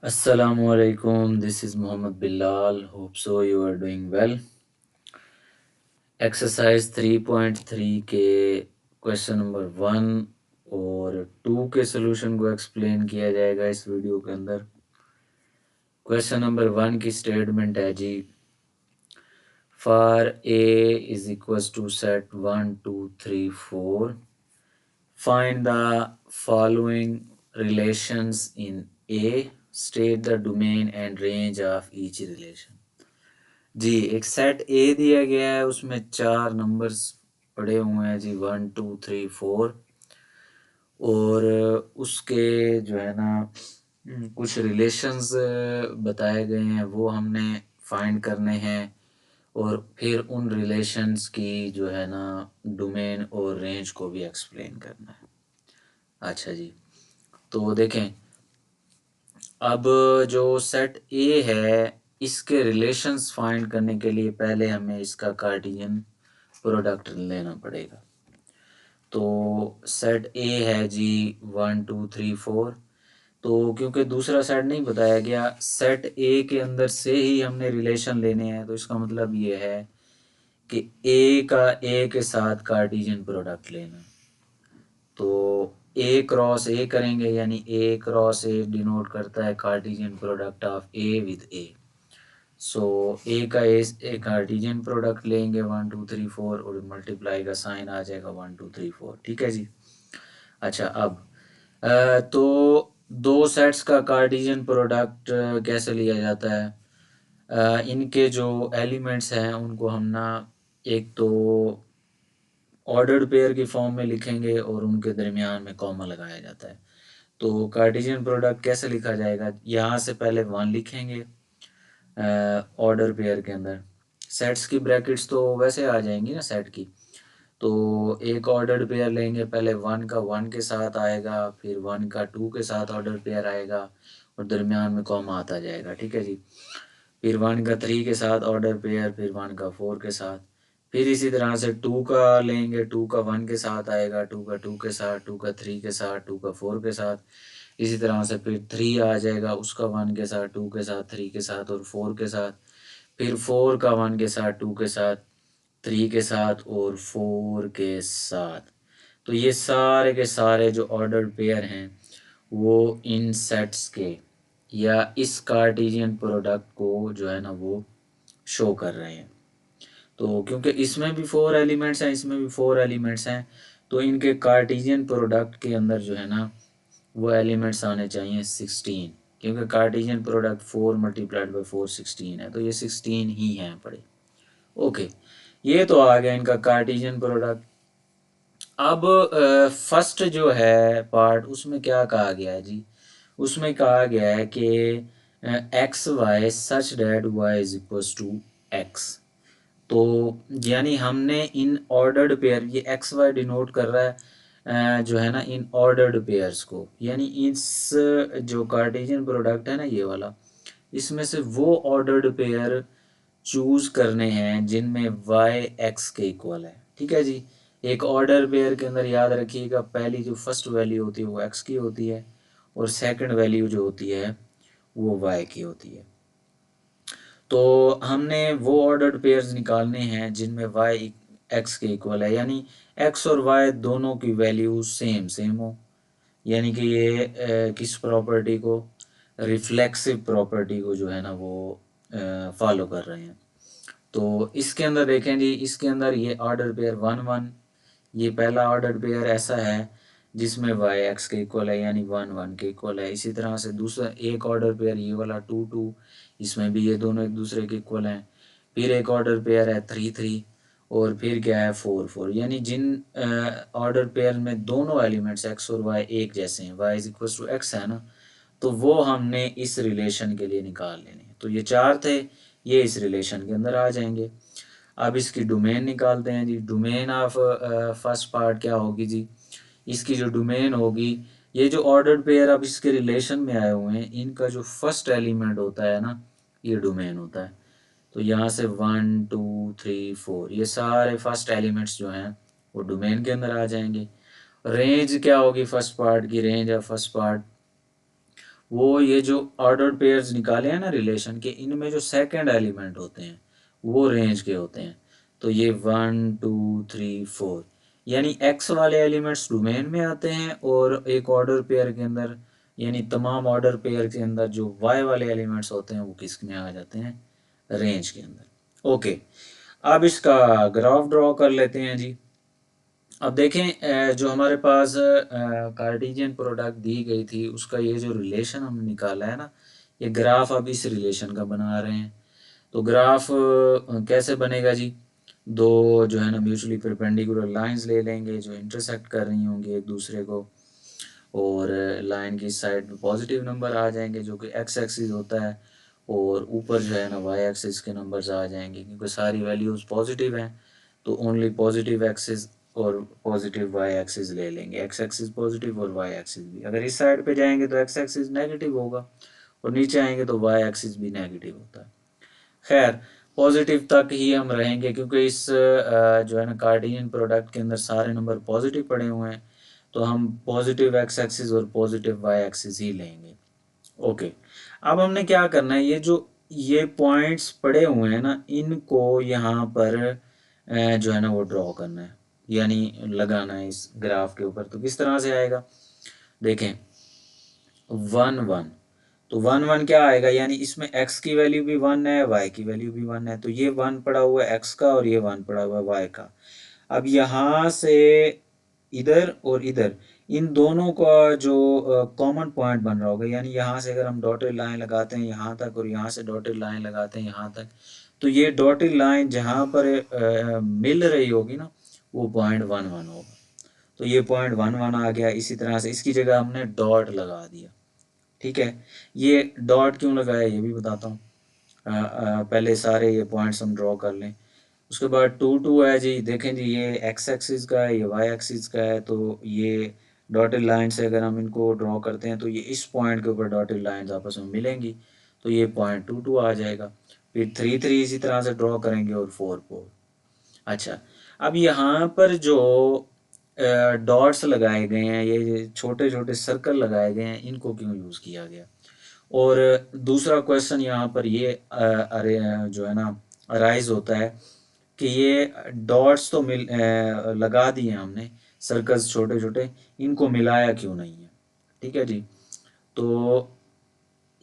Assalamualaikum. This is Muhammad Bilal. Hope so you are doing well. Exercise 3.3 के question number 1 और 2 के solution को explain किया जाएगा इस वीडियो के अंदर। क्वेश्चन नंबर 1 की स्टेटमेंट है जी, for A is equals to set 1 2 3 4 find the following relations in A, state the domain and range of each relation. जी, एक सेट ए दिया गया है, उसमें 4 नंबर्स पड़े हुए हैं जी, 1 2 3 4 और उसके जो है ना कुछ रिलेशंस बताए गए हैं, वो हमने फाइंड करने हैं और फिर उन रिलेशंस की जो है ना डोमेन और रेंज को भी एक्सप्लेन करना है। अच्छा जी, तो देखें, अब जो सेट ए है इसके रिलेशंस फाइंड करने के लिए पहले हमें इसका कार्टेशियन प्रोडक्ट लेना पड़ेगा। तो सेट ए है जी 1 2 3 4, तो क्योंकि दूसरा सेट नहीं बताया गया, सेट ए के अंदर से ही हमने रिलेशन लेने हैं, तो इसका मतलब ये है कि ए का ए के साथ कार्टेशियन प्रोडक्ट लेना। तो ए क्रॉस ए करेंगे, यानी ए क्रॉस ए डिनोट करता है Cartesian product of A with A. So A का ए कार्टेशियन प्रोडक्ट लेंगे 1 2 3 4 और मल्टीप्लाई का साइन आ जाएगा 1 2 3 4। ठीक है जी। अच्छा, अब तो दो सेट्स का कार्टेशियन प्रोडक्ट कैसे लिया जाता है? इनके जो एलिमेंट्स हैं उनको हम ना एक तो ऑर्डर्ड पेयर की फॉर्म में लिखेंगे और उनके दरमियान में कॉमा लगाया जाता है। तो कार्टेशियन प्रोडक्ट कैसे लिखा जाएगा? यहाँ से पहले 1 लिखेंगे ऑर्डर पेयर के अंदर, सेट्स की ब्रैकेट्स तो वैसे आ जाएंगी ना सेट की। तो एक ऑर्डर्ड पेयर लेंगे, पहले 1 का 1 के साथ आएगा, फिर 1 का 2 के साथ ऑर्डर पेयर आएगा और दरमियान में कॉमा आता जाएगा। ठीक है जी। फिर 1 का 3 के साथ ऑर्डर पेयर, फिर 1 का 4 के साथ, फिर इसी तरह से 2 का लेंगे, 2 का 1 के साथ आएगा, 2 का 2 के साथ, 2 का 3 के साथ, 2 का 4 के साथ, इसी तरह से फिर 3 आ जाएगा, उसका 1 के साथ, 2 के साथ, 3 के साथ और 4 के साथ, फिर 4 का 1 के साथ, 2 के साथ, 3 के साथ और 4 के साथ। तो ये सारे के सारे जो ऑर्डर्ड पेयर हैं वो इन सेट्स के या इस कार्टेशियन प्रोडक्ट को जो है ना वो शो कर रहे हैं। तो क्योंकि इसमें भी 4 एलिमेंट्स हैं, इसमें भी 4 एलिमेंट्स हैं, तो इनके कार्टेशियन प्रोडक्ट के अंदर जो है ना वो एलिमेंट्स आने चाहिए 16, क्योंकि कार्टेशियन प्रोडक्ट 4 मल्टीप्लाइड बाई 4 16 है, तो ये 16 ही हैं पड़े। ओके, ये तो आ गया इनका कार्टेशियन प्रोडक्ट। अब फर्स्ट जो है पार्ट, उसमें क्या कहा गया है जी? उसमें कहा गया है कि X Y such that Y is equals to X. तो यानी हमने इन ऑर्डर्ड पेयर, ये एक्स वाई डिनोट कर रहा है जो है ना इन ऑर्डर्ड पेयर्स को, यानी इस जो कार्टेशियन प्रोडक्ट है ना ये वाला, इसमें से वो ऑर्डर्ड पेयर चूज करने हैं जिनमें वाई एक्स के इक्वल है। ठीक है जी। एक ऑर्डर पेयर के अंदर याद रखिएगा, पहली जो फर्स्ट वैल्यू होती है वो एक्स की होती है और सेकंड वैल्यू जो होती है वो वाई की होती है। तो हमने वो ऑर्डर्ड पेयर्स निकालने हैं जिनमें वाई एक्स के इक्वल है, यानी एक्स और वाई दोनों की वैल्यू सेम सेम हो, यानी कि ये किस प्रॉपर्टी को, रिफ्लेक्सिव प्रॉपर्टी को जो है ना वो फॉलो कर रहे हैं। तो इसके अंदर देखें जी, इसके अंदर ये ऑर्डर पेयर 1 1, ये पहला ऑर्डर पेयर ऐसा है जिसमें वाई एक्स के इक्वल है, यानी 1 1 के इक्वल है। इसी तरह से दूसरा एक ऑर्डर पेयर ये वाला 2 2, इसमें भी ये दोनों एक दूसरे के इक्वल हैं। फिर एक ऑर्डर पेयर है 3 3 और फिर क्या है 4 4, यानी जिन ऑर्डर पेयर में दोनों एलिमेंट्स एक्स और वाई एक जैसे हैं, Y is equal to X है ना, तो वो हमने इस रिलेशन के लिए निकाल लेने हैं। तो ये 4 थे, ये इस रिलेशन के अंदर आ जाएंगे। अब इसकी डोमेन निकालते हैं जी। डोमेन ऑफ फर्स्ट पार्ट क्या होगी जी? इसकी जो डोमेन होगी, ये जो ऑर्डर्ड पेयर अब इसके रिलेशन में आए हुए हैं, इनका जो फर्स्ट एलिमेंट होता है ना, ये डोमेन होता है। तो यहाँ से 1 2 3 4 ये सारे फर्स्ट एलिमेंट्स जो हैं वो डोमेन के अंदर आ जाएंगे। रेंज क्या होगी फर्स्ट पार्ट की? रेंज ऑफ फर्स्ट पार्ट वो ये जो ऑर्डर्ड पेयर्स निकाले हैं ना रिलेशन के, इनमें जो सेकंड एलिमेंट होते हैं वो रेंज के होते हैं। तो ये 1 2 3 4 यानी एक्स वाले एलिमेंट्स डोमेन में आते हैं, और एक ऑर्डर पेयर के अंदर यानी तमाम ऑर्डर पेयर के अंदर जो वाई वाले एलिमेंट्स होते हैं वो किस में आ जाते हैं, रेंज के अंदर। ओके, अब इसका ग्राफ ड्रॉ कर लेते हैं जी। अब देखें जो हमारे पास कार्टेशियन प्रोडक्ट दी गई थी उसका ये जो रिलेशन हमने निकाला है ना, ये ग्राफ अब इस रिलेशन का बना रहे हैं। तो ग्राफ कैसे बनेगा जी, दो जो है ना म्यूचुअली परपेंडिकुलर लाइंस ले लेंगे जो इंटरसेक्ट कर रही होंगी एक दूसरे को, और लाइन की साइड में पॉजिटिव नंबर आ जाएंगे जो कि एक्स एक्सिस होता है, और ऊपर जो है ना वाई एक्सिस के नंबर्स आ जाएंगे, क्योंकि सारी वैल्यूज़ पॉजिटिव हैं तो ओनली पॉजिटिव एक्सिस और पॉजिटिव वाई एक्सिस ले लेंगे, एक्स एक्सिस पॉजिटिव और वाई एक्सिस भी। अगर इस साइड पे जाएंगे तो एक्स एक्सिस नेगेटिव होगा, और नीचे आएंगे तो वाई एक्सिस भी नेगेटिव होता है। खैर, पॉजिटिव तक ही हम रहेंगे क्योंकि इस जो है ना कार्टेशियन प्रोडक्ट के अंदर सारे नंबर पॉजिटिव पड़े हुए हैं, तो हम पॉजिटिव एक्स एक्सिस और पॉजिटिव वाई एक्सिस ही लेंगे। ओके, अब हमने क्या करना है, ये जो ये पॉइंट्स पड़े हुए हैं ना इनको यहाँ पर जो है ना वो ड्रॉ करना है, यानी लगाना है इस ग्राफ के ऊपर। तो किस तरह से आएगा, देखें 1 1, तो 1 1 क्या आएगा, यानी इसमें x की वैल्यू भी 1 है, y की वैल्यू भी 1 है, तो ये 1 पड़ा हुआ है x का और ये 1 पड़ा हुआ है y का। अब यहाँ से इधर और इधर इन दोनों का जो कॉमन पॉइंट बन रहा होगा, यानी यहाँ से अगर हम डॉटेड लाइन लगाते हैं यहाँ तक और यहाँ से डॉटेड लाइन लगाते हैं यहाँ तक, तो ये डॉटेड लाइन जहाँ पर मिल रही होगी ना वो पॉइंट 1 1 होगा। तो ये पॉइंट 1 1 आ गया। इसी तरह से इसकी जगह हमने डॉट लगा दिया। ठीक है, ये डॉट क्यों लगाया ये भी बताता हूँ। पहले सारे ये पॉइंट्स हम ड्रॉ कर लें। उसके बाद 2 2 है जी, देखें जी ये एक्स एक्सिस का है, ये वाई एक्सिस का है, तो ये डॉटेड लाइन से अगर हम इनको ड्रॉ करते हैं तो ये इस पॉइंट के ऊपर डॉटेड लाइंस आपस में मिलेंगी, तो ये पॉइंट 2 2 आ जाएगा। फिर 3 3 इसी तरह से ड्रॉ करेंगे और 4 4। अच्छा, अब यहाँ पर जो डॉट्स लगाए गए हैं, ये छोटे छोटे सर्कल लगाए गए हैं, इनको क्यों यूज़ किया गया। और दूसरा क्वेश्चन यहाँ पर ये अरे जो है ना अराइज होता है कि ये डॉट्स तो लगा दिए हमने, सर्कल्स छोटे छोटे, इनको मिलाया क्यों नहीं है। ठीक है जी, तो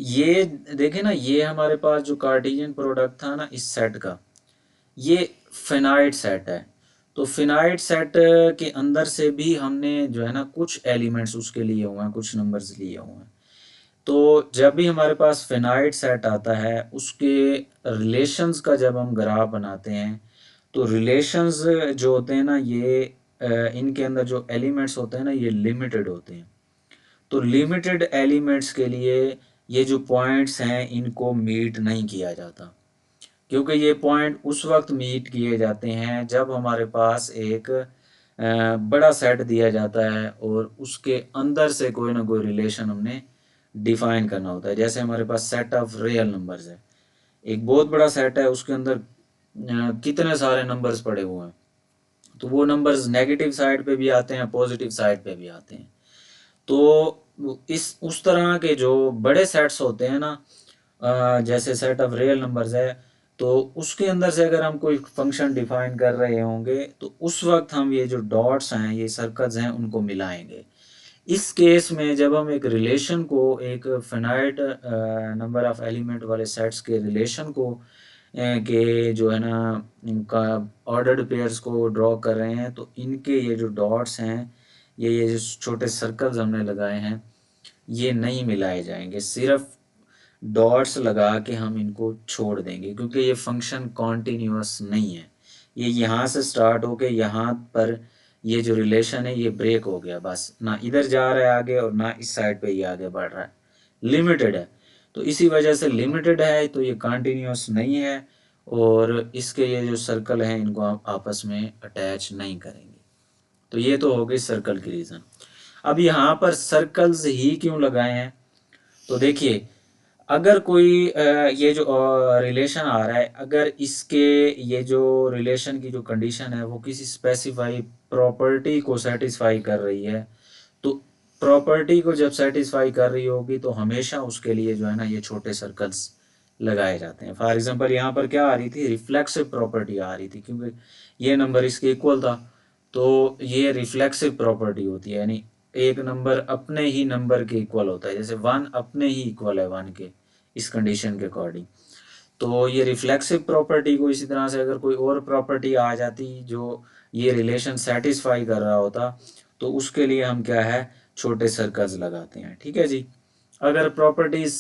ये देखें ना, ये हमारे पास जो कार्टेशियन प्रोडक्ट था ना इस सेट का, ये फिनाइट सेट है। तो फिनाइट सेट के अंदर से भी हमने जो है ना कुछ एलिमेंट्स उसके लिए हुए हैं, कुछ नंबर्स लिए हुए हैं। तो जब भी हमारे पास फिनाइट सेट आता है उसके रिलेशंस का जब हम ग्राफ बनाते हैं, तो रिलेशंस जो होते हैं ना ये इनके अंदर जो एलिमेंट्स होते हैं ना ये लिमिटेड होते हैं। तो लिमिटेड एलिमेंट्स के लिए ये जो पॉइंट्स हैं इनको मीट नहीं किया जाता, क्योंकि ये पॉइंट उस वक्त मीट किए जाते हैं जब हमारे पास एक बड़ा सेट दिया जाता है और उसके अंदर से कोई ना कोई रिलेशन हमने डिफाइन करना होता है। जैसे हमारे पास सेट ऑफ रियल नंबर्स है, एक बहुत बड़ा सेट है, उसके अंदर कितने सारे नंबर्स पड़े हुए हैं, तो वो नंबर्स नेगेटिव साइड पे भी आते हैं, पॉजिटिव साइड पे भी आते हैं। तो इस उस तरह के जो बड़े सेट्स होते हैं ना, जैसे सेट ऑफ रियल नंबर्स है, तो उसके अंदर से अगर हम कोई फंक्शन डिफाइन कर रहे होंगे तो उस वक्त हम ये जो डॉट्स हैं, ये सर्कल्स हैं, उनको मिलाएंगे। इस केस में जब हम एक रिलेशन को, एक फिनाइट नंबर ऑफ एलिमेंट वाले सेट्स के रिलेशन को के जो है ना इनका ऑर्डर्ड पेयर्स को ड्रॉ कर रहे हैं, तो इनके ये जो डॉट्स हैं, ये जो छोटे सर्कल्स हमने लगाए हैं, ये नहीं मिलाए जाएंगे। सिर्फ डॉट्स लगा के हम इनको छोड़ देंगे, क्योंकि ये फंक्शन कॉन्टीन्यूअस नहीं है। ये यहाँ से स्टार्ट होके यहाँ पर ये जो रिलेशन है ये ब्रेक हो गया, बस ना इधर जा रहा है आगे और ना इस साइड पे ये आगे बढ़ रहा है, लिमिटेड है। तो इसी वजह से लिमिटेड है तो ये कॉन्टीन्यूअस नहीं है, और इसके ये जो सर्कल हैं इनको आप आपस में अटैच नहीं करेंगे। तो ये तो हो गई सर्कल की रीज़न। अब यहाँ पर सर्कल्स ही क्यों लगाए हैं, तो देखिए अगर कोई ये जो रिलेशन आ रहा है, अगर इसके ये जो रिलेशन की जो कंडीशन है वो किसी स्पेसिफाई प्रॉपर्टी को सेटिस्फाई कर रही है, तो प्रॉपर्टी को जब सेटिस्फाई कर रही होगी तो हमेशा उसके लिए जो है ना ये छोटे सर्कल्स लगाए जाते हैं। फॉर एग्जांपल यहाँ पर क्या आ रही थी, रिफ्लेक्सिव प्रॉपर्टी आ रही थी, क्योंकि ये नंबर इसके इक्वल था, तो ये रिफ्लेक्सिव प्रॉपर्टी होती है, यानी एक नंबर अपने ही नंबर के इक्वल होता है, जैसे 1 अपने ही इक्वल है 1 के, इस कंडीशन के अकॉर्डिंग। तो ये रिफ्लेक्सिव प्रॉपर्टी को इसी तरह से अगर कोई और प्रॉपर्टी आ जाती जो ये रिलेशन सेटिस्फाई कर रहा होता, तो उसके लिए हम क्या है, छोटे सर्कल्स लगाते हैं। ठीक है जी। अगर प्रॉपर्टीज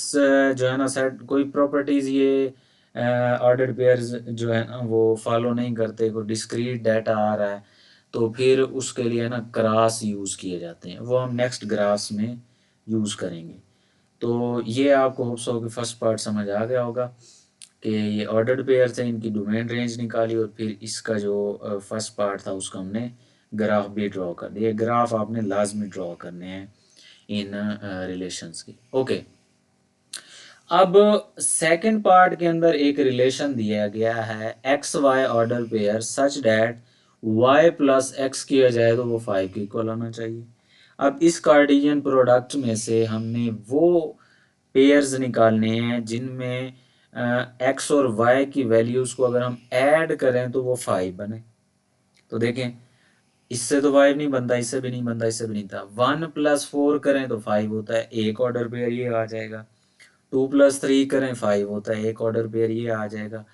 जो है ना सेट, कोई प्रॉपर्टीज ये ऑर्डर्ड पेयर्स जो है ना वो फॉलो नहीं करते, कोई डिस्क्रीट डाटा आ रहा है, तो फिर उसके लिए ना ग्रास यूज़ किए जाते हैं, वो हम नेक्स्ट ग्रास में यूज़ करेंगे। तो ये आपको होप्स हो कि फर्स्ट पार्ट समझ आ गया होगा कि ये ऑर्डर्ड पेयर थे, इनकी डोमेन रेंज निकाली, और फिर इसका जो फर्स्ट पार्ट था उसका हमने ग्राफ भी ड्रॉ कर दिया। ग्राफ आपने लाजमी ड्रॉ करने हैं इन रिलेशंस की। ओके, अब सेकंड पार्ट के अंदर एक रिलेशन दिया गया है X Y order pair such that Y plus X किया जाए तो वो 5 के इक्वल होना चाहिए। अब इस कार्टेशियन प्रोडक्ट में से हमने वो पेयर्स निकालने हैं जिनमें एक्स और वाई की वैल्यूज़ को अगर हम ऐड करें तो वो 5 बने। तो देखें, इससे तो 5 नहीं बनता, इससे भी नहीं बनता, इससे भी नहीं था। 1 + 4 करें तो 5 होता है, एक ऑर्डर पेयर ये आ जाएगा। 2 + 3 करें 5 होता है, एक ऑर्डर पेयर ये आ जाएगा।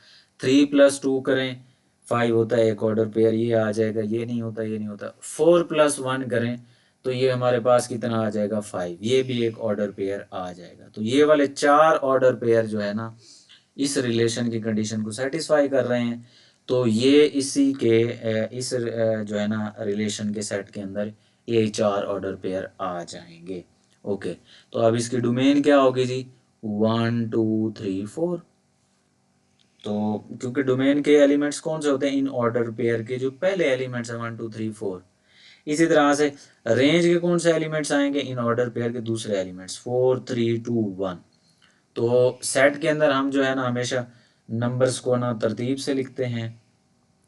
3 + 2 करें 5 होता है, एक ऑर्डर पेयर ये आ जाएगा। ये नहीं होता, ये नहीं होता। 4 + 1 करें तो ये हमारे पास कितना आ जाएगा, 5, ये भी एक ऑर्डर पेयर आ जाएगा। तो ये वाले 4 ऑर्डर पेयर जो है ना इस रिलेशन की कंडीशन को सेटिस्फाई कर रहे हैं, तो ये इसी के इस जो है ना रिलेशन के सेट के अंदर ये 4 ऑर्डर पेयर आ जाएंगे। ओके, तो अब इसकी डोमेन क्या होगी जी, 1 2 3 4। तो क्योंकि डोमेन के एलिमेंट्स कौन से होते हैं, इन ऑर्डर पेयर के जो पहले एलिमेंट्स हैं 1 2 3 4। इसी तरह से रेंज के कौन से एलिमेंट्स आएंगे, इन ऑर्डर पेयर के दूसरे एलिमेंट्स 4 3 2 1। तो सेट के अंदर हम जो है ना हमेशा नंबर्स को ना तरतीब से लिखते हैं,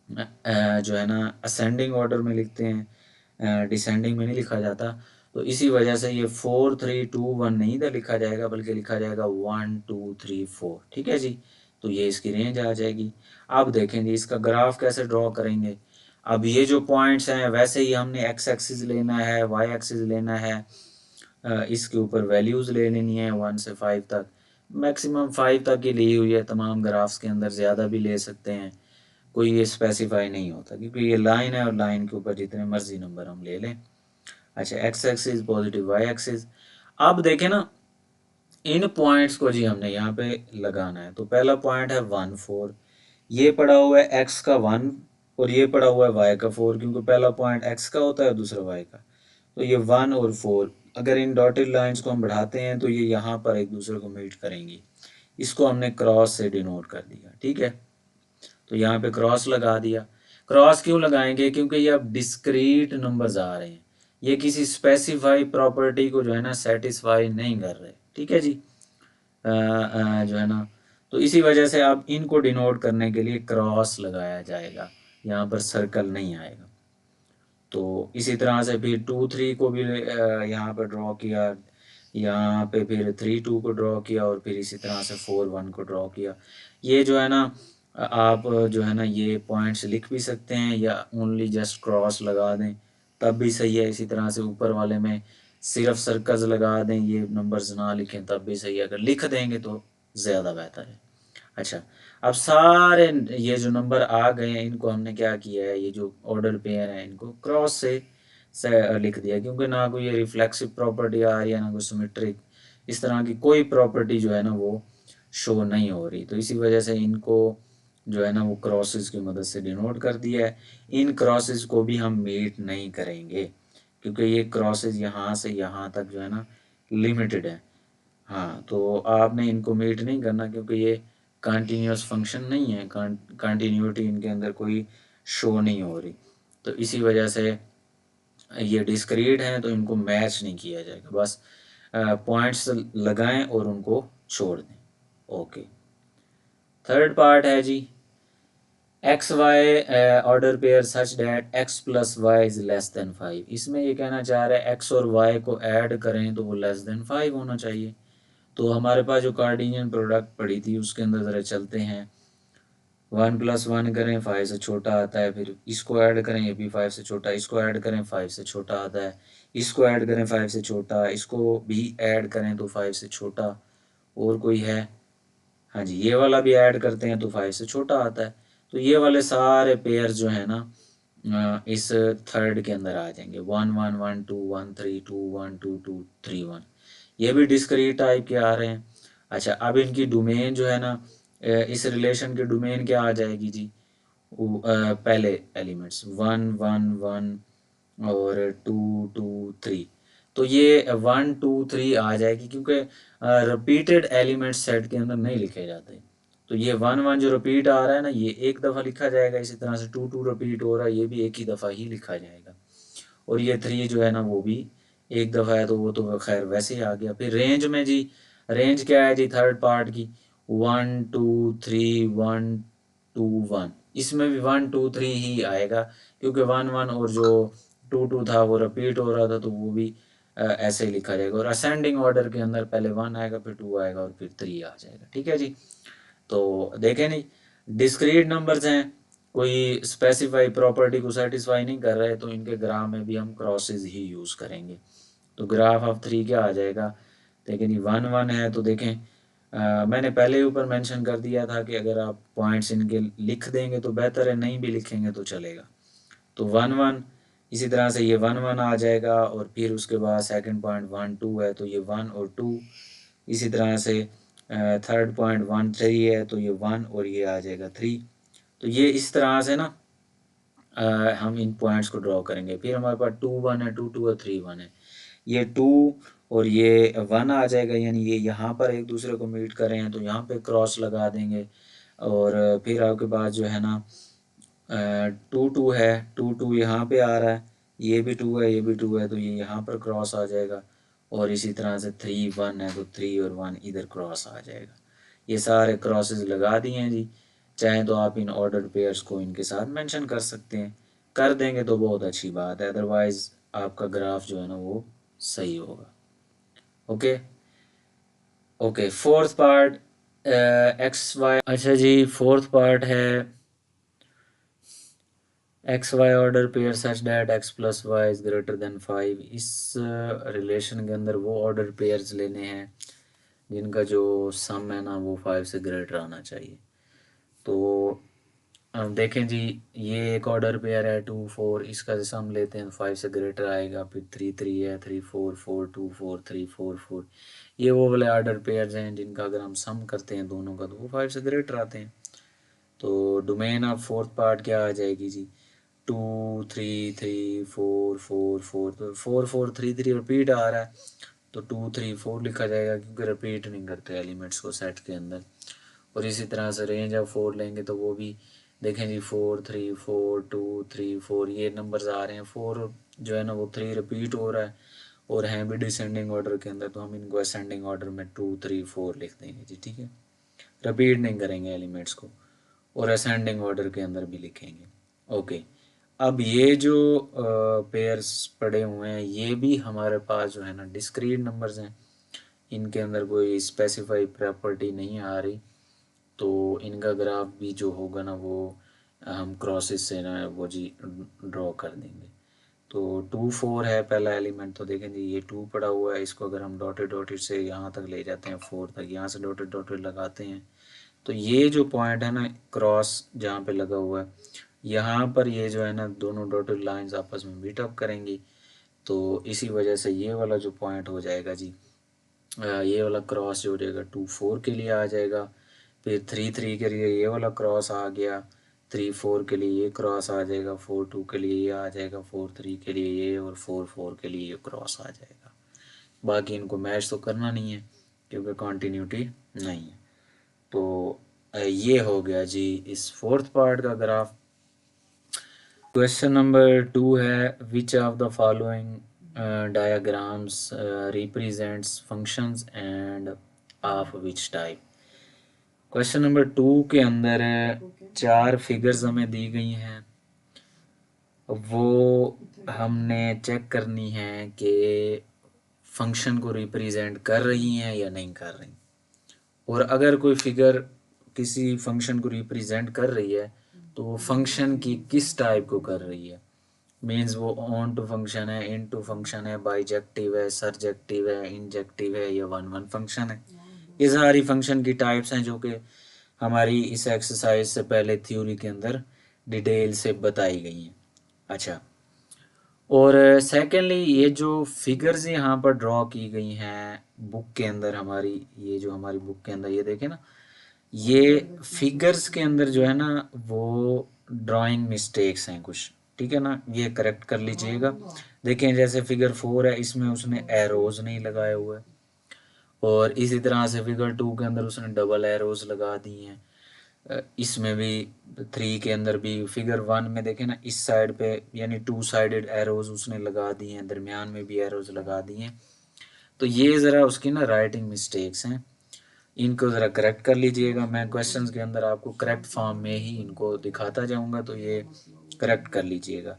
जो है ना असेंडिंग ऑर्डर में लिखते हैं, डिसेंडिंग में नहीं लिखा जाता। तो इसी वजह से ये 4 3 2 1 नहीं इधर लिखा जाएगा, बल्कि लिखा जाएगा 1 2 3 4। ठीक है जी। तो ये इसकी रेंज आ जाएगी। अब देखेंगे इसका ग्राफ कैसे ड्रॉ करेंगे। अब ये जो पॉइंट्स हैं वैसे ही हमने एक्स एक्सिस लेना है, वाई एक्सिस लेना है, इसके ऊपर वैल्यूज़ ले लेनी है 1 से 5 तक। मैक्सिमम 5 तक ही ली हुई है तमाम ग्राफ्स के अंदर, ज़्यादा भी ले सकते हैं, कोई ये स्पेसिफाई नहीं होता, क्योंकि ये लाइन है और लाइन के ऊपर जितने मर्जी नंबर हम ले लें। अच्छा, X axis positive, Y axis. अब देखें ना इन पॉइंट्स को जी हमने यहाँ पे लगाना है। तो पहला पॉइंट है 1 4, ये पड़ा हुआ है एक्स का 1 और ये पड़ा हुआ है वाई का 4, क्योंकि पहला पॉइंट एक्स का होता है दूसरा वाई का। तो ये 1 और 4 अगर इन डॉटेड लाइंस को हम बढ़ाते हैं तो ये यहाँ पर एक दूसरे को मीट करेंगी। इसको हमने क्रॉस से डिनोट कर दिया। ठीक है, तो यहाँ पे क्रॉस लगा दिया। क्रॉस क्यों लगाएंगे, क्योंकि ये अब डिस्क्रीट नंबर्स आ रहे हैं, ये किसी स्पेसिफाई प्रॉपर्टी को जो है ना सेटिस्फाई नहीं कर रहे। ठीक है जी। जो है ना, तो इसी वजह से अब इनको डिनोट करने के लिए क्रॉस लगाया जाएगा, यहाँ पर सर्कल नहीं आएगा। तो इसी तरह से फिर 2 3 को भी यहाँ पर ड्रॉ किया, यहाँ पे फिर 3 2 को ड्रॉ किया, और फिर इसी तरह से 4 1 को ड्रॉ किया। ये जो है ना आप जो है ना ये पॉइंट्स लिख भी सकते हैं या ओनली जस्ट क्रॉस लगा दें तब भी सही है। इसी तरह से ऊपर वाले में सिर्फ सर्कल्स लगा दें, ये नंबर्स ना लिखें तब भी सही है, अगर लिख देंगे तो ज़्यादा बेहतर है। अच्छा, अब सारे ये जो नंबर आ गए हैं इनको हमने क्या किया है, ये जो ऑर्डर पेयर है इनको क्रॉस से लिख दिया, क्योंकि ना कोई ये रिफ्लेक्सिव प्रॉपर्टी आ रही है ना कोई सिमेट्रिक, इस तरह की कोई प्रॉपर्टी जो है ना वो शो नहीं हो रही। तो इसी वजह से इनको जो है ना वो क्रॉसेस की मदद से डिनोट कर दिया है। इन क्रॉसेस को भी हम मीट नहीं करेंगे, क्योंकि ये क्रॉसेस यहाँ से यहाँ तक जो है ना लिमिटेड है। हाँ, तो आपने इनको मीट नहीं करना, क्योंकि ये कंटिन्यूस फंक्शन नहीं है, कंटिन्यूटी इनके अंदर कोई शो नहीं हो रही। तो इसी वजह से ये डिस्क्रीट हैं, तो इनको मैच नहीं किया जाएगा, बस पॉइंट्स लगाएं और उनको छोड़ दें। ओके, थर्ड पार्ट है जी X Y order pair such that X plus Y is less than 5। इसमें ये कहना चाह रहा है एक्स और वाई को ऐड करें तो वो लेस देन 5 होना चाहिए। तो हमारे पास जो कार्टेशियन प्रोडक्ट पड़ी थी उसके अंदर ज़रा चलते हैं। 1+1 करें 5 से छोटा आता है, फिर इसको ऐड करें ये भी 5 से छोटा, इसको ऐड करें 5 से छोटा आता है, इसको ऐड करें 5 से छोटा, इसको भी ऐड करें तो 5 से छोटा। और कोई है? हाँ जी, ये वाला भी ऐड करते हैं तो 5 से छोटा आता है। तो ये वाले सारे पेयर जो है ना इस थर्ड के अंदर आ जाएंगे। 1 1 1 2 1 3 2 1 2 2 3 1। ये भी डिस्क्रीट टाइप के आ रहे हैं। अच्छा, अब इनकी डोमेन जो है ना इस रिलेशन की डोमेन क्या आ जाएगी जी? पहले एलिमेंट्स 1 1 1 और 2 2 3। तो ये 1 2 3 आ जाएगी क्योंकि रिपीटेड एलिमेंट सेट के अंदर नहीं लिखे जाते। तो ये 1 1 जो रिपीट आ रहा है ना ये एक दफ़ा लिखा जाएगा, इसी तरह से 2 2 रिपीट हो रहा है ये भी एक ही दफ़ा ही लिखा जाएगा। और ये 3 जो है ना वो भी एक दफ़ा है तो वो तो खैर वैसे ही आ गया। फिर रेंज में जी, रेंज क्या है जी थर्ड पार्ट की? 1 2 3 1 2 1। इसमें भी 1 2 3 ही आएगा क्योंकि 1 1 और जो 2 2 था वो रिपीट हो रहा था तो वो भी ऐसे ही लिखा जाएगा। और असेंडिंग ऑर्डर के अंदर पहले 1 आएगा, फिर 2 आएगा और फिर 3 आ जाएगा। ठीक है जी। तो देखें नहीं, डिस्क्रीट नंबर्स हैं, कोई स्पेसिफाई प्रॉपर्टी को सेटिस्फाई नहीं कर रहे तो इनके ग्राफ में भी हम क्रॉसेस ही यूज़ करेंगे। तो ग्राफ ऑफ 3 क्या आ जाएगा? देखें जी 1 1 है तो देखें मैंने पहले ही ऊपर मेंशन कर दिया था कि अगर आप पॉइंट्स इनके लिख देंगे तो बेहतर है, नहीं भी लिखेंगे तो चलेगा। तो 1 1 इसी तरह से ये 1 1 आ जाएगा और फिर उसके बाद सेकंड पॉइंट 1 2 है तो ये 1 और 2। इसी तरह से थर्ड पॉइंट 1 3 है तो ये 1 और ये आ जाएगा 3। तो ये इस तरह से ना हम इन पॉइंट्स को ड्रॉ करेंगे। फिर हमारे पास 2 1 है, 2 2 और 3 1 है। ये 2 और ये 1 आ जाएगा, यानी ये यहाँ पर एक दूसरे को मीट कर रहे हैं तो यहाँ पे क्रॉस लगा देंगे। और फिर आपके पास जो है ना 2 2 है, 2 2 यहाँ पे आ रहा है, ये भी 2 है, ये भी 2 है तो ये यहाँ पर क्रॉस आ जाएगा। और इसी तरह से 3 1 है तो 3 और 1 इधर क्रॉस आ जाएगा। ये सारे क्रॉसेस लगा दिए हैं जी। चाहे तो आप इन ऑर्डर पेयर्स को इनके साथ मेंशन कर सकते हैं, कर देंगे तो बहुत अच्छी बात है, अदरवाइज आपका ग्राफ जो है ना वो सही होगा। Okay okay, fourth part X Y. अच्छा जी, फोर्थ पार्ट है X Y order pair such that X plus Y is greater than 5। इस रिलेशन के अंदर वो ऑर्डर पेयर्स लेने हैं जिनका जो सम है ना वो 5 से ग्रेटर आना चाहिए। तो अब देखें जी, ये एक ऑर्डर पेयर है 2 4, इसका सम लेते हैं 5 से ग्रेटर आएगा। फिर 3 3 है, 3 4 4 2 4 3 4 4। ये वो वाले ऑर्डर पेयर्स हैं जिनका अगर हम सम करते हैं दोनों का तो वो 5 से ग्रेटर आते हैं। तो डोमेन ऑफ फोर्थ पार्ट क्या आ जाएगी जी? 2 3 3 4 4 4। तो 4 4 3 3 रिपीट आ रहा है तो 2 3 4 लिखा जाएगा क्योंकि रिपीट नहीं करते एलिमेंट्स को सेट के अंदर। और इसी तरह से रेंज ऑफ 4 लेंगे तो वो भी देखें जी 4 3 4 2 3 4 ये नंबर्स आ रहे हैं। 4 जो है ना वो 3 रिपीट हो रहा है और हैं भी डिसेंडिंग ऑर्डर के अंदर तो हम इनको असेंडिंग ऑर्डर में 2 3 4 लिख देंगे जी। ठीक है, रिपीट नहीं करेंगे एलिमेंट्स को और असेंडिंग ऑर्डर के अंदर भी लिखेंगे। ओके, अब ये जो पेयर्स पड़े हुए हैं ये भी हमारे पास जो है ना डिस्क्रीट नंबर्स हैं, इनके अंदर कोई स्पेसिफाई प्रॉपर्टी नहीं आ रही। तो इनका ग्राफ भी जो होगा ना वो हम क्रॉसेस से ना वो जी ड्रॉ कर देंगे। तो 2 4 है पहला एलिमेंट तो देखें जी ये 2 पड़ा हुआ है, इसको अगर हम डॉटेड डॉटेड से यहाँ तक ले जाते हैं 4 तक, यहाँ से डॉटेड डॉटेड लगाते हैं तो ये जो पॉइंट है ना क्रॉस जहाँ पे लगा हुआ है यहाँ पर ये जो है ना दोनों डॉटेड लाइंस आपस में मीट अप करेंगी। तो इसी वजह से ये वाला जो पॉइंट हो जाएगा जी ये वाला क्रॉस जो हो जाएगा 2 4 के लिए आ जाएगा। फिर 3 3 के लिए ये वाला क्रॉस आ गया, 3 4 के लिए ये क्रॉस आ जाएगा, 4 2 के लिए ये आ जाएगा, 4 3 के लिए ये और 4 4 के लिए ये क्रॉस आ जाएगा। बाकी इनको मैच तो करना नहीं है क्योंकि कॉन्टीन्यूटी नहीं है। तो ये हो गया जी इस फोर्थ पार्ट का ग्राफ। क्वेश्चन नंबर 2 है which of the following diagrams represents functions end of which type. Question number 2 के अंदर 4 फिगर्स हमें दी गई हैं, वो हमने चेक करनी है कि फंक्शन को रिप्रेजेंट कर रही हैं या नहीं कर रही। और अगर कोई फिगर किसी फंक्शन को रिप्रेजेंट कर रही है तो वो फंक्शन की किस टाइप को कर रही है। मीन्स वो ऑन टू फंक्शन है, इन टू फंक्शन है, बाइजेक्टिव है, सरजेक्टिव है, इंजेक्टिव है या वन वन फंक्शन है। ये सारी फंक्शन की टाइप्स हैं जो कि हमारी इस एक्सरसाइज से पहले थ्योरी के अंदर डिटेल से बताई गई हैं। अच्छा, और सेकेंडली ये जो फिगर्स यहाँ पर ड्रॉ की गई हैं बुक के अंदर, हमारी ये जो हमारी बुक के अंदर ये देखें ना, ये फिगर्स के अंदर जो है ना वो ड्राइंग मिस्टेक्स हैं कुछ, ठीक है ना, ये करेक्ट कर लीजिएगा। देखें जैसे फिगर 4 है, इसमें उसने एरोज नहीं लगाए हुए, और इसी तरह से फिगर 2 के अंदर उसने डबल एरोज लगा दी हैं। इसमें भी 3 के अंदर भी, फिगर 1 में देखें ना, इस साइड पे यानी 2 साइडेड एरोज उसने लगा दी हैं, दरमियान में भी एरोज लगा दी हैं। तो ये ज़रा उसकी ना राइटिंग मिस्टेक्स हैं, इनको ज़रा करेक्ट कर लीजिएगा। मैं क्वेश्चंस के अंदर आपको करेक्ट फॉर्म में ही इनको दिखाता जाऊंगा, तो ये करेक्ट कर लीजिएगा।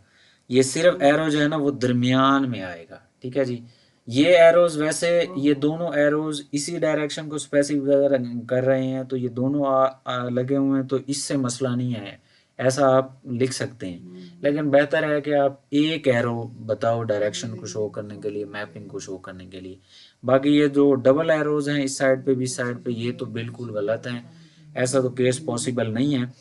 ये सिर्फ एरो जो है ना वो दरमियान में आएगा, ठीक है जी। ये एरोज वैसे, ये दोनों एरोज इसी डायरेक्शन को स्पेसिफाई कर रहे हैं, तो ये दोनों लगे हुए हैं, तो इससे मसला नहीं है, ऐसा आप लिख सकते हैं। लेकिन बेहतर है कि आप एक एरो बताओ डायरेक्शन को शो करने के लिए, मैपिंग को शो करने के लिए। बाकी ये जो डबल एरोज हैं इस साइड पे भी, इस साइड पे, ये तो बिल्कुल गलत हैं। ऐसा तो केस पॉसिबल नहीं है।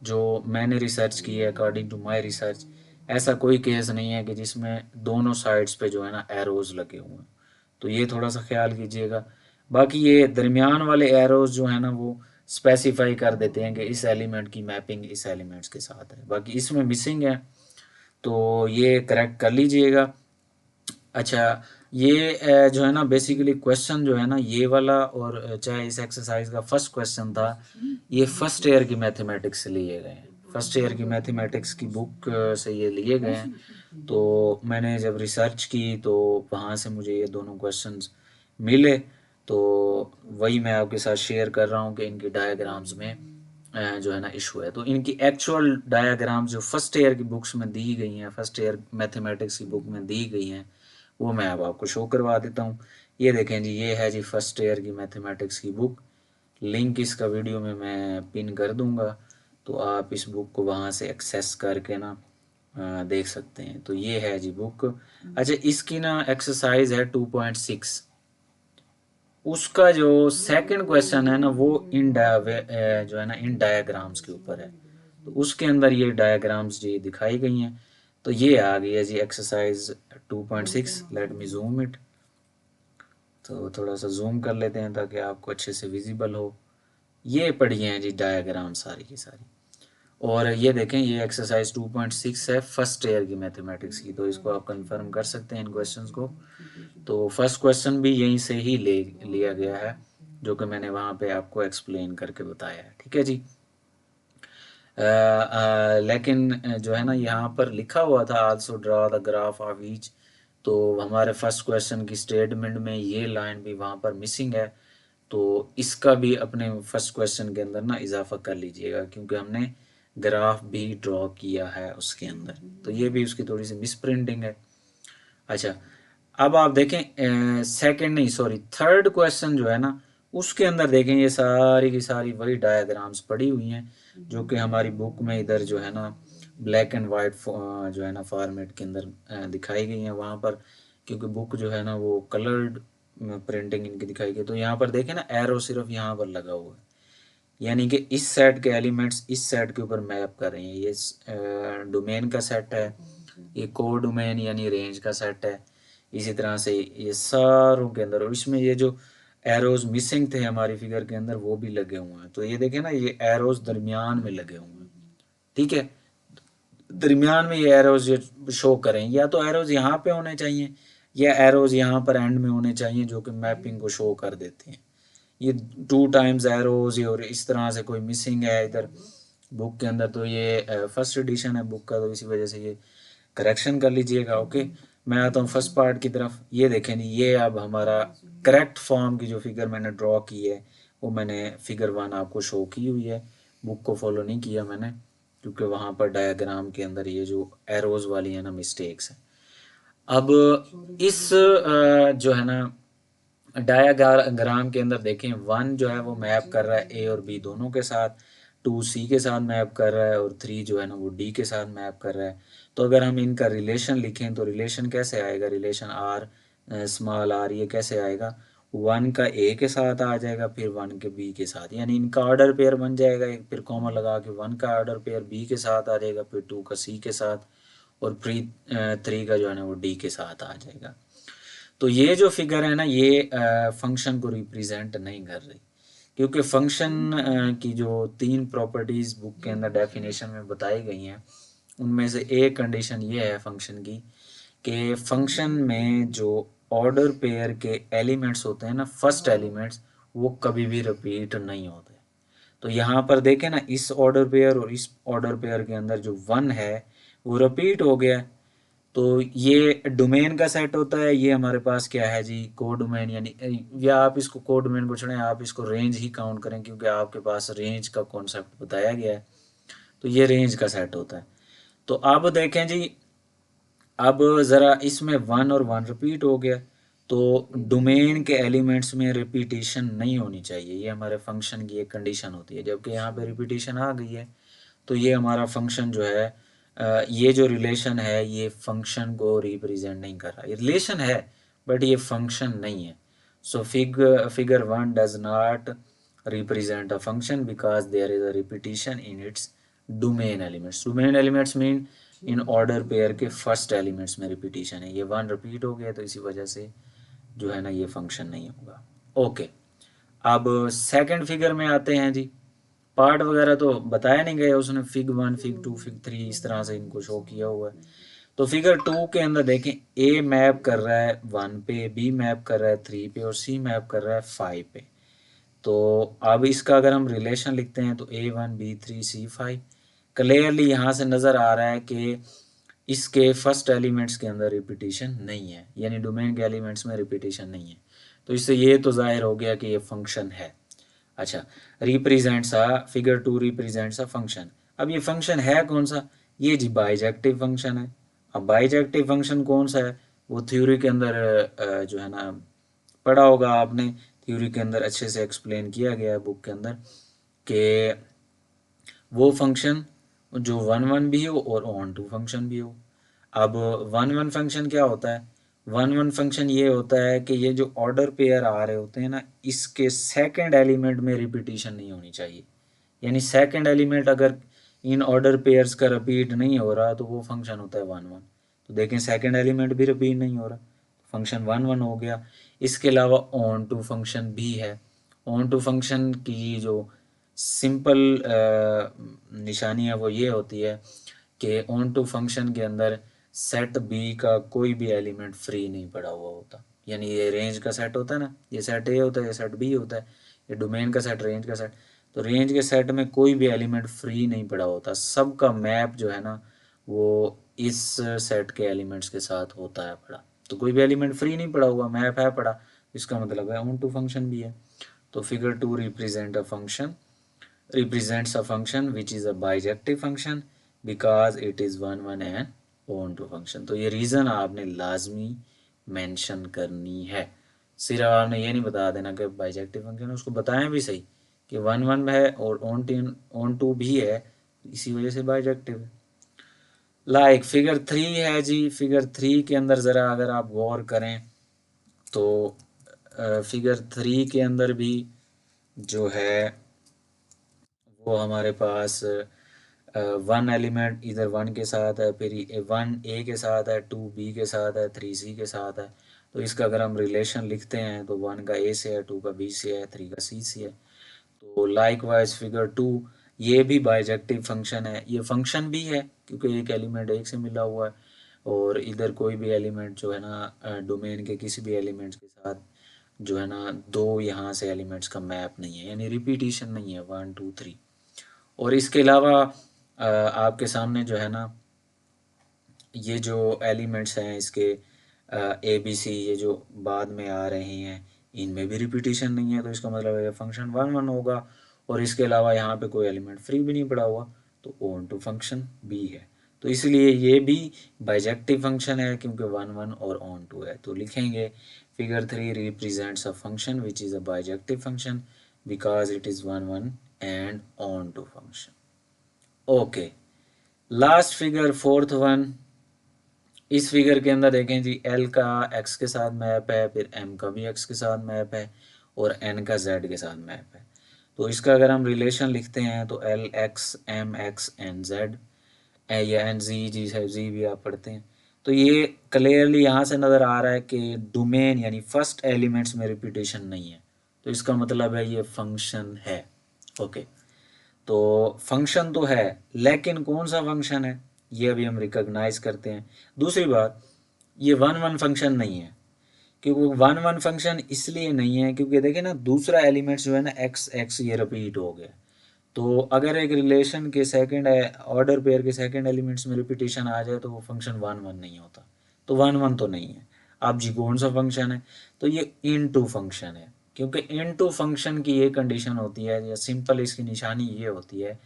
जो मैंने रिसर्च की है, अकॉर्डिंग टू माय रिसर्च, ऐसा कोई केस नहीं है कि जिसमें दोनों साइड्स पे जो है ना एरोज लगे हुए हैं। तो ये थोड़ा सा ख्याल कीजिएगा। बाकी ये दरमियान वाले एरोज जो है ना वो स्पेसिफाई कर देते हैं कि इस एलिमेंट की मैपिंग इस एलिमेंट्स के साथ है, बाकी इसमें मिसिंग है, तो ये करेक्ट कर लीजिएगा। अच्छा, ये जो है ना बेसिकली क्वेश्चन जो है ना ये वाला, और चाहे इस एक्सरसाइज का फर्स्ट क्वेश्चन था, ये फर्स्ट ईयर की मैथमेटिक्स से लिए गए हैं, फर्स्ट ईयर की मैथमेटिक्स की बुक से ये लिए गए हैं। तो मैंने जब रिसर्च की तो वहाँ से मुझे ये दोनों क्वेश्चंस मिले, तो वही मैं आपके साथ शेयर कर रहा हूँ कि इनकी डायग्राम्स में जो है ना इशू है। तो इनकी एक्चुअल डायग्राम्स जो फर्स्ट ईयर की बुक्स में दी गई हैं, फर्स्ट ईयर मैथमेटिक्स की बुक में दी गई हैं, वो मैं अब आपको शो करवा देता हूँ। ये देखें जी, ये है जी फर्स्ट ईयर की मैथमेटिक्स की बुक। लिंक इसका वीडियो में मैं पिन कर दूंगा, तो आप इस बुक को वहाँ से एक्सेस करके ना देख सकते हैं। तो ये है जी बुक। अच्छा, इसकी ना एक्सरसाइज है 2.6। उसका जो सेकंड क्वेश्चन है ना वो जो है ना इन डायग्राम्स के ऊपर है, तो उसके अंदर ये डायग्राम्स जी दिखाई गई हैं। तो ये आ गई है जी exercise 2.6। Let me zoom it. तो थोड़ा सा जूम कर लेते हैं ताकि आपको अच्छे से विजिबल हो। ये पढ़ी हैं जी डायग्राम सारी की सारी। और ये देखें, ये एक्सरसाइज 2.6 है फर्स्ट ईयर की मैथमेटिक्स की, तो इसको आप कंफर्म कर सकते हैं इन क्वेश्चंस को। तो फर्स्ट क्वेश्चन भी यहीं से ही लिया गया है, जो कि मैंने वहाँ पे आपको एक्सप्लेन करके बताया है, ठीक है जी। लेकिन जो है ना यहाँ पर लिखा हुआ था also draw the graph of each, तो हमारे फर्स्ट क्वेश्चन की स्टेटमेंट में ये लाइन भी वहाँ पर मिसिंग है, तो इसका भी अपने फर्स्ट क्वेश्चन के अंदर ना इजाफा कर लीजिएगा, क्योंकि हमने ग्राफ भी ड्रॉ किया है उसके अंदर, तो ये भी उसकी थोड़ी सी मिस प्रिंटिंग है। अच्छा, अब आप देखें सेकंड नहीं सॉरी थर्ड क्वेश्चन जो है ना उसके अंदर देखें, ये सारी की सारी वही डायग्राम्स पड़ी हुई हैं जो कि हमारी बुक में इधर जो है ना ब्लैक एंड वाइट जो है ना फॉर्मेट के अंदर दिखाई गई हैं वहाँ पर, क्योंकि बुक जो है ना वो कलर्ड प्रिंटिंग इनकी दिखाई गई। तो यहाँ पर देखें ना एरो सिर्फ यहाँ पर लगा हुआ है, यानी कि इस सेट के एलिमेंट्स इस सेट के ऊपर मैप कर रहे हैं। ये डोमेन का सेट है, ये को डोमेन यानी रेंज का सेट है। इसी तरह से ये सारों के अंदर, और इसमें ये जो एरोज मिसिंग थे हमारी फिगर के अंदर वो भी लगे हुए हैं। तो ये देखें ना, ये एरोज दरमियान में लगे हुए हैं, ठीक है। दरमियान में ये एरोज शो करें, या तो एरोज यहाँ पे होने चाहिए या एरोज यहाँ पर एंड में होने चाहिए, जो कि मैपिंग को शो कर देते हैं। ये 2 टाइम्स एरोज और इस तरह से कोई मिसिंग है इधर बुक के अंदर, तो ये फर्स्ट एडिशन है बुक का, तो इसी वजह से ये करेक्शन कर लीजिएगा। ओके, मैं आता हूँ फर्स्ट पार्ट की तरफ। ये देखें नहीं, ये अब हमारा करेक्ट फॉर्म की जो फिगर मैंने ड्रॉ की है वो मैंने फिगर 1 आपको शो की हुई है, बुक को फॉलो नहीं किया मैंने क्योंकि वहाँ पर डायग्राम के अंदर ये जो एरोज वाली है ना मिस्टेक्स है। अब इस जो है ना डायाग्राम के अंदर देखें 1 जो है वो मैप कर रहा है ए और बी दोनों के साथ, 2 सी के साथ मैप कर रहा है और 3 जो है ना वो डी के साथ मैप कर रहा है। तो अगर हम इनका रिलेशन लिखें तो रिलेशन कैसे आएगा, रिलेशन आर स्मॉल आर ये कैसे आएगा, 1 का ए के साथ आ जाएगा फिर 1 के बी के साथ, यानी इनका ऑर्डर पेयर बन जाएगा। एक फिर कॉमा लगा के 1 का ऑर्डर पेयर बी के साथ आ जाएगा, फिर 2 का सी के साथ और फिर 3 का जो है ना वो डी के साथ आ जाएगा। तो ये जो फिगर है ना ये फंक्शन को रिप्रेजेंट नहीं कर रही क्योंकि फंक्शन की जो 3 प्रॉपर्टीज बुक के अंदर डेफिनेशन में बताई गई हैं उनमें से एक कंडीशन ये है फंक्शन की कि फंक्शन में जो ऑर्डर पेयर के एलिमेंट्स होते हैं ना फर्स्ट एलिमेंट्स वो कभी भी रिपीट नहीं होते। तो यहाँ पर देखें ना इस ऑर्डर पेयर और इस ऑर्डर पेयर के अंदर जो 1 है वो रिपीट हो गया। तो ये डोमेन का सेट होता है, ये हमारे पास क्या है जी को डोमेन, यानी या आप इसको को डोमेन को छोड़ें आप इसको रेंज ही काउंट करें क्योंकि आपके पास रेंज का कॉन्सेप्ट बताया गया है। तो ये रेंज का सेट होता है। तो अब देखें जी अब ज़रा इसमें 1 और 1 रिपीट हो गया तो डोमेन के एलिमेंट्स में रिपीटिशन नहीं होनी चाहिए, ये हमारे फंक्शन की एक कंडीशन होती है। जबकि यहाँ पे रिपीटिशन आ गई है तो ये हमारा फंक्शन जो है ये जो रिलेशन है ये फंक्शन को रिप्रेजेंट नहीं कर रहा, ये रिलेशन है बट ये फंक्शन नहीं है। So figure 1 does not represent a function because there is a repetition in its domain elements. Domain elements mean in order pair के फर्स्ट एलिमेंट्स में रिपीटिशन है, ये 1 रिपीट हो गया तो इसी वजह से जो है ना ये फंक्शन नहीं होगा। ओके, अब सेकंड फिगर में आते हैं जी। पार्ट वगैरह तो बताया नहीं गया उसने, फिग 1 फिग 2 फिग 3 इस तरह से इनको शो किया हुआ है। तो फिगर 2 के अंदर देखें ए मैप कर रहा है 1 पे, बी मैप कर रहा है 3 पे और सी मैप कर रहा है 5 पे। तो अब इसका अगर हम रिलेशन लिखते हैं तो A1 B3 C5, क्लियरली यहाँ से नज़र आ रहा है कि इसके फर्स्ट एलिमेंट्स के अंदर रिपीटिशन नहीं है, यानी डोमेन के एलिमेंट्स में रिपीटिशन नहीं है। तो इससे ये तो जाहिर हो गया कि ये फंक्शन है। अच्छा, represents a figure 2 represents a function. अब ये फंक्शन है कौन सा, ये जी बाइजेक्टिव फंक्शन है। अब बाइजेक्टिव फंक्शन कौन सा है वो थ्योरी के अंदर जो है ना पढ़ा होगा आपने, थ्योरी के अंदर अच्छे से एक्सप्लेन किया गया है बुक के अंदर कि वो फंक्शन जो 1 1 भी हो और ऑन टू फंक्शन भी हो। अब 1 1 फंक्शन क्या होता है, 1 1 फंक्शन ये होता है कि ये जो ऑर्डर पेयर आ रहे होते हैं ना इसके सेकंड एलिमेंट में रिपीटिशन नहीं होनी चाहिए, यानी सेकंड एलिमेंट अगर इन ऑर्डर पेयर्स का रिपीट नहीं हो रहा तो वो फंक्शन होता है 1 1। तो देखें सेकंड एलिमेंट भी रिपीट नहीं हो रहा, फंक्शन 1 1 हो गया। इसके अलावा ऑन टू फंक्शन भी है। ऑन टू फंक्शन की जो सिंपल निशानी है वो ये होती है कि ऑन टू फंक्शन के अंदर सेट बी का कोई भी एलिमेंट फ्री नहीं पड़ा हुआ होता, यानी ये रेंज का सेट होता है ना, ये सेट ए होता है, ये सेट बी होता है, ये डोमेन का सेट रेंज का सेट। तो रेंज के सेट में कोई भी एलिमेंट फ्री नहीं पड़ा होता, सबका मैप जो है ना वो इस सेट के एलिमेंट्स के साथ होता है पड़ा। तो कोई भी एलिमेंट फ्री नहीं पड़ा हुआ, मैप है पड़ा, इसका मतलब है ऑन टू फंक्शन भी है। तो figure 2 represents a function which is a bijective function because it is 1 1 and on to function। तो ये रीज़न आपने लाजमी मेंशन करनी है, सिर्फ आपने ये नहीं बता देना कि बाइजेक्टिव फंक्शन है, उसको बताएं भी सही कि 1 1 है और ऑन टू भी है, इसी वजह से बाइजेक्टिव है। लाइक फिगर 3 है जी, फिगर 3 के अंदर ज़रा अगर आप गौर करें तो फिगर 3 के अंदर भी जो है वो हमारे पास 1 एलिमेंट इधर 1 के साथ है, फिर 1 ए के साथ है, 2 बी के साथ है, 3 सी के साथ है। तो इसका अगर हम रिलेशन लिखते हैं तो 1 का ए से है, 2 का बी से है, 3 का सी से है। तो लाइक वाइज फिगर 2 ये भी बाइजेक्टिव फंक्शन है, ये फंक्शन भी है क्योंकि एक एलिमेंट एक से मिला हुआ है और इधर कोई भी एलिमेंट जो है ना डोमेन के किसी भी एलिमेंट्स के साथ जो है ना दो यहाँ से एलिमेंट्स का मैप नहीं है, यानी रिपीटिशन नहीं है 1 2 3। और इसके अलावा आपके सामने जो है ना ये जो एलिमेंट्स हैं इसके ए बी सी ये जो बाद में आ रहे हैं इनमें भी रिपीटेशन नहीं है, तो इसका मतलब है फंक्शन 1 1 होगा। और इसके अलावा यहाँ पे कोई एलिमेंट फ्री भी नहीं पड़ा हुआ, तो ऑन टू फंक्शन बी है। तो इसलिए ये भी बाइजेक्टिव फंक्शन है, क्योंकि 1 1 और ऑन टू है। तो लिखेंगे figure 3 represents a function which is a bijective function because it is 1 1 and onto function. Okay, last figure fourth one. इस फिगर के अंदर देखें जी, एल का एक्स के साथ मैप है, फिर एम का भी एक्स के साथ मैप है, और एन का जेड के साथ मैप है। तो इसका अगर हम रिलेशन लिखते हैं तो L X M X N Z, या एन जी, जी है, जी भी आप पढ़ते हैं। तो ये क्लियरली यहाँ से नज़र आ रहा है कि डोमेन यानी फर्स्ट एलिमेंट्स में रिपीटेशन नहीं है, तो इसका मतलब है ये फंक्शन है। ओके, तो फंक्शन तो है, लेकिन कौन सा फंक्शन है ये अभी हम रिकॉग्नाइज करते हैं। दूसरी बात, ये 1 1 फंक्शन नहीं है, क्योंकि 1 1 फंक्शन इसलिए नहीं है क्योंकि देखिए ना, दूसरा एलिमेंट्स जो है ना एक्स एक्स ये रिपीट हो गया। तो अगर एक रिलेशन के सेकंड ऑर्डर पेयर के सेकंड एलिमेंट्स में रिपीटेशन आ जाए तो वो फंक्शन 1 1 नहीं होता। तो 1 1 तो नहीं है। अब जी कौन सा फंक्शन है, तो ये इनटू फंक्शन है, क्योंकि इनटू फंक्शन की ये कंडीशन होती है, या सिंपल इसकी निशानी ये होती है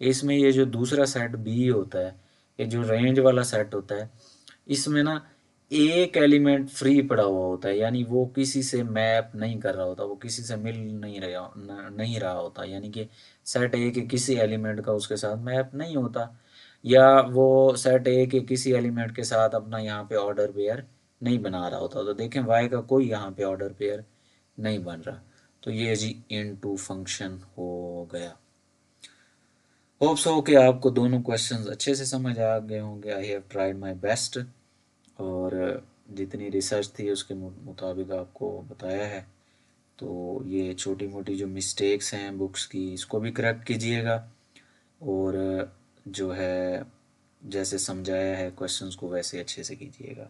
कि इसमें ये जो दूसरा सेट बी होता है, ये जो रेंज वाला सेट होता है, इसमें ना एक एलिमेंट फ्री पड़ा हुआ होता है, यानी वो किसी से मैप नहीं कर रहा होता, वो किसी से मिल नहीं रहा होता, यानी कि सेट ए के किसी एलिमेंट का उसके साथ मैप नहीं होता, या वो सेट ए के किसी एलिमेंट के साथ अपना यहाँ पे ऑर्डर पेयर नहीं बना रहा होता। तो देखें वाई का कोई यहाँ पे ऑर्डर पेयर नहीं बन रहा। तो ये जी इनटू फंक्शन हो गया। होप सो कि आपको दोनों क्वेश्चंस अच्छे से समझ आ गए होंगे। I have tried my best, और जितनी रिसर्च थी उसके मुताबिक आपको बताया है। तो ये छोटी मोटी जो मिस्टेक्स हैं बुक्स की, इसको भी करेक्ट कीजिएगा, और जो है जैसे समझाया है क्वेश्चंस को वैसे अच्छे से कीजिएगा।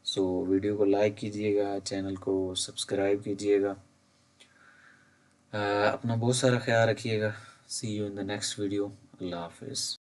सो वीडियो को लाइक कीजिएगा, चैनल को सब्सक्राइब कीजिएगा। अपना बहुत सारा ख्याल रखिएगा। See you in the next video. अल्लाह हाफिज़।